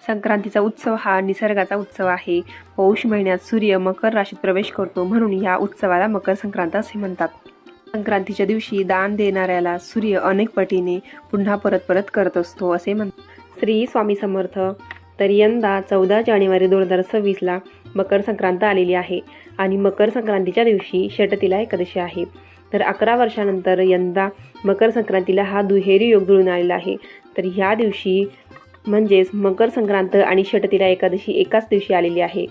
संक्रांतीचा उत्सव हा निसर्गाचा उत्सव आहे. पौष महिन्यात सूर्य मकर राशीत प्रवेश करतो, म्हणून या उत्सवाला मकर संक्रांत असे म्हणतात. संक्रांतीच्या दिवशी दान देणाऱ्याला सूर्य अनेक पटीने पुन्हा परत परत करत असतो असे म्हणतात. श्री स्वामी समर्थ. तर यंदा 14 जानेवारी 2026ला मकर संक्रांत आलेली आहे आणि मकर संक्रांतीच्या दिवशी षटतिला एकादशी आहे. तर 11 वर्षानंतर यंदा मकर संक्रांतीला हा दुहेरी योग जुळून आलेला आहे. तर ह्या दिवशी म्हणजेच मकर संक्रांत आणि षटतिला एकादशी एकाच दिवशी आलेली आहे.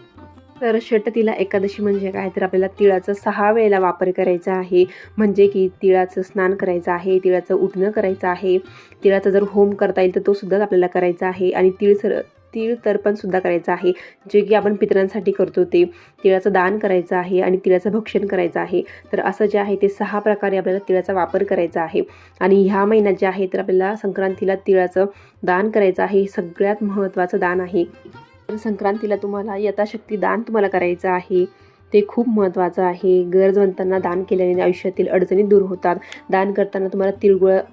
तर षटतिला एकादशी म्हणजे काय, तर आपल्याला तिळाचा 6 वेळेला वापर करायचा आहे. म्हणजे की तिळाचं स्नान करायचं आहे, तिळाचं उठणं करायचं आहे, तिळाचा जर होम करता येईल तर तो सुद्धा आपल्याला करायचा आहे आणि तीळ तर्पण सुद्धा करायचं आहे, जे की आपण पितरांसाठी करतो. ते तिळाचं दान करायचं आहे आणि तिळाचं भक्षण करायचं आहे. तर असं जे आहे ते 6 प्रकारे आपल्याला तिळाचा वापर करायचा आहे. आणि ह्या महिन्यात जे आहे तर आपल्याला संक्रांतीला तिळाचं दान करायचं आहे. हे सगळ्यात महत्त्वाचं दान आहे. तर संक्रांतीला तुम्हाला यथाशक्ती दान तुम्हाला करायचं आहे. ते खूप महत्त्वाचं आहे. गरजवंतांना दान केल्याने आयुष्यातील अडचणी दूर होतात. दान करताना तुम्हाला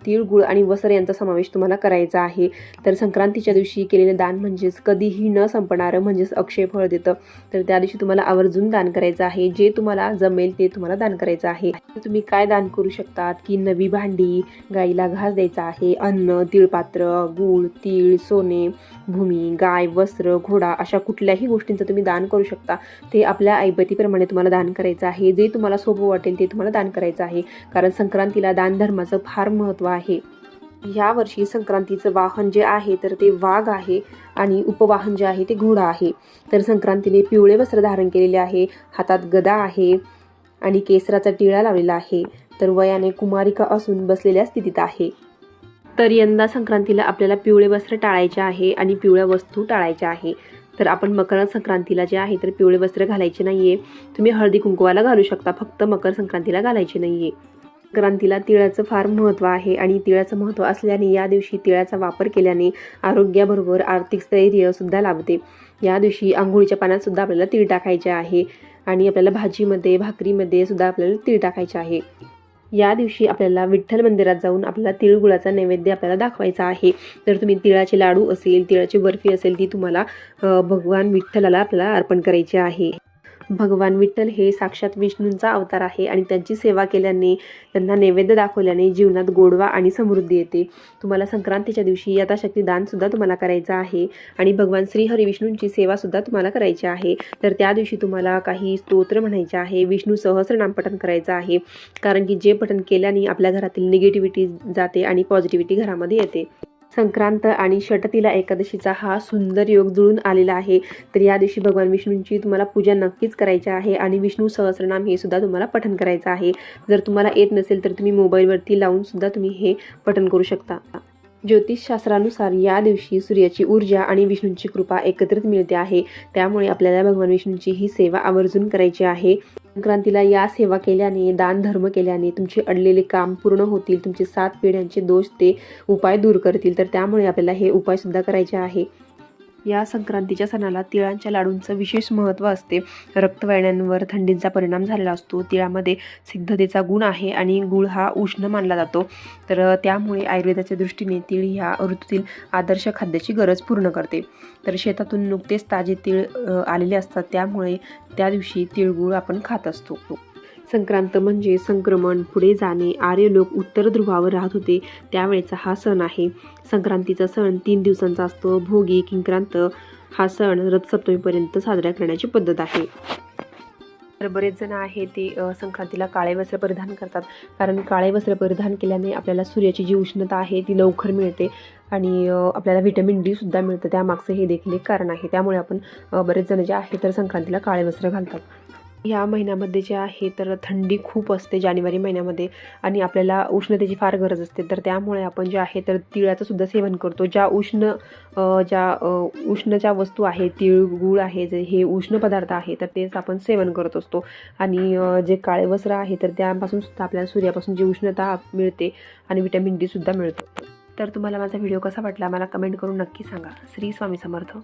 तिळगुळ आणि वस्त्र यांचा समावेश तुम्हाला करायचा आहे. तर संक्रांतीच्या दिवशी केलेले दान म्हणजेच कधीही न संपणारं, म्हणजेच अक्षय फळ देतं. तर त्या दिवशी तुम्हाला आवर्जून दान करायचं आहे. जे तुम्हाला जमेल ते तुम्हाला दान करायचं आहे. तुम्ही काय दान करू शकतात की नवी भांडी, गाईला घास द्यायचा आहे, अन्न, तिळपात्र, गूळ, तीळ, सोने, भूमी, गाय, वस्त्र, घोडा अशा कुठल्याही गोष्टींचं तुम्ही दान करू शकता. ते आपल्या ऐपतीप्रमाणे तुम्हाला दान करायचं आहे. जे तुम्हाला सोपं वाटेल ते तुम्हाला दान करायचं आहे. कारण संक्रांतीला दान धर्माचं फार महत्त्व आहे. ह्या वर्षी संक्रांतीचं वाहन जे आहे तर ते वाघ आहे आणि उपवाहन जे आहे ते घोडा आहे. तर संक्रांतीने पिवळे वस्त्र धारण केलेले आहे, हातात गदा आहे आणि केसराचा टिळा लावलेला आहे. तर वयाने कुमारिका असून बसलेल्या स्थितीत आहे. तर यंदा संक्रांतीला आपल्याला पिवळे वस्त्र टाळायचे आहे आणि पिवळ्या वस्तू टाळायच्या आहे. तर आपण मकर संक्रांतीला जे आहे तर पिवळे वस्त्र घालायचे नाहीये. तुम्ही हळदी कुंकवाला घालू शकता, फक्त मकर संक्रांतीला घालायचे नाहीये. संक्रांतीला तिळाचं फार महत्त्व आहे आणि तिळाचं महत्त्व असल्याने या दिवशी तिळाचा वापर केल्याने आरोग्याबरोबर आर्थिक स्थैर्य सुद्धा लाभते. या दिवशी अंघोळीच्या पाण्यात सुद्धा आपल्याला तीळ टाकायचे आहे आणि आपल्याला भाजीमध्ये, भाकरीमध्ये सुद्धा आपल्याला तीळ टाकायचे आहे. या दिवशी आपल्याला विठ्ठल मंदिरात जाऊन आपल्याला तिळगुळाचा नैवेद्य आपल्याला दाखवायचा आहे. तर तुम्ही तिळाचे लाडू असेल, तिळाची बर्फी असेल ती तुम्हाला भगवान विठ्ठलाला आपल्याला अर्पण करायची आहे. भगवान विठ्ठल हे साक्षात विष्णूंचा अवतार आहे आणि त्यांची सेवा केल्याने, त्यांना नैवेद्य दाखवल्याने जीवनात गोडवा आणि समृद्धी येते. तुम्हाला संक्रांतीच्या दिवशी यथाशक्ती दानसुद्धा तुम्हाला करायचं आहे आणि भगवान श्री हरी विष्णूंची सेवासुद्धा तुम्हाला करायची आहे. तर त्या दिवशी तुम्हाला काही स्तोत्र म्हणायचे आहे, विष्णू सहस्रनाम पठण करायचं आहे. कारण की जे पठण केल्याने आपल्या घरातील निगेटिव्हिटी जाते आणि पॉझिटिव्हिटी घरामध्ये येते. संक्रांत आणि षटतिला एकादशीचा हा सुंदर योग जुळून आलेला आहे. तर या दिवशी भगवान विष्णूंची तुम्हाला पूजा नक्कीच करायची आहे आणि विष्णू सहस्रनाम हे सुद्धा तुम्हाला पठण करायचं आहे. जर तुम्हाला येत नसेल तर तुम्ही मोबाईलवरती लावून सुद्धा तुम्ही हे पठण करू शकता. ज्योतिषशास्त्रानुसार या दिवशी सूर्याची ऊर्जा आणि विष्णूंची कृपा एकत्रित मिळते आहे. त्यामुळे आपल्याला भगवान विष्णूंची ही सेवा आवर्जून करायची आहे. संक्रांतीला या सेवा केल्याने, दान धर्म केल्याने तुमचे अडलेले काम पूर्ण होतील. तुमचे 7 पिढ्यांचे दोष ते उपाय दूर करतील. तर त्यामुळे आपल्याला हे उपाय सुद्धा करायचे आहे. या संक्रांतीच्या सणाला तिळांच्या लाडूंचं विशेष महत्त्व असते. रक्तवाहिन्यांवर थंडीचा परिणाम झालेला असतो. तिळामध्ये सिद्धतेचा गुण आहे आणि गुळ हा उष्ण मानला जातो. तर त्यामुळे आयुर्वेदाच्या दृष्टीने तीळ ह्या ऋतूतील आदर्श खाद्याची गरज पूर्ण करते. तर शेतातून नुकतेच ताजे तीळ आलेले असतात, त्यामुळे त्या दिवशी तिळगुळ आपण खात असतो. संक्रांत म्हणजे संक्रमण, पुढे जाणे. आर्य लोक उत्तर ध्रुवावर राहत होते त्यावेळेचा हा सण आहे. संक्रांतीचा सण 3 दिवसांचा असतो. भोगी, किंक्रांत हा सण रथसप्तमीपर्यंत साजरा करण्याची पद्धत आहे. तर बरेच जण आहे ते संक्रांतीला काळे वस्त्र परिधान करतात. कारण काळे वस्त्र परिधान केल्याने आपल्याला सूर्याची जी उष्णता आहे ती लवकर मिळते आणि आपल्याला व्हिटॅमिन डी सुद्धा मिळतं. त्यामागचं हे देखील एक कारण आहे. त्यामुळे आपण बरेच जण जे आहे तर संक्रांतीला काळे वस्त्र घालतात. ह्या महिन्यामध्ये जे आहे तर थंडी खूप असते जानेवारी महिन्यामध्ये आणि आपल्याला उष्णतेची फार गरज असते. तर त्यामुळे आपण जे आहे तर तिळाचं सुद्धा सेवन करतो. ज्या उष्णच्या वस्तू आहे, तिळगुळ आहे, जे हे उष्ण पदार्थ आहे तर तेच आपण सेवन करत असतो. आणि जे काळे वस्त्र आहे तर त्यापासून सुद्धा आपल्याला सूर्यापासून जी उष्णता मिळते आणि व्हिटॅमिन डी सुद्धा मिळतं. तर तुम्हाला माझा व्हिडिओ कसा वाटला मला कमेंट करून नक्की सांगा. श्री स्वामी समर्थ.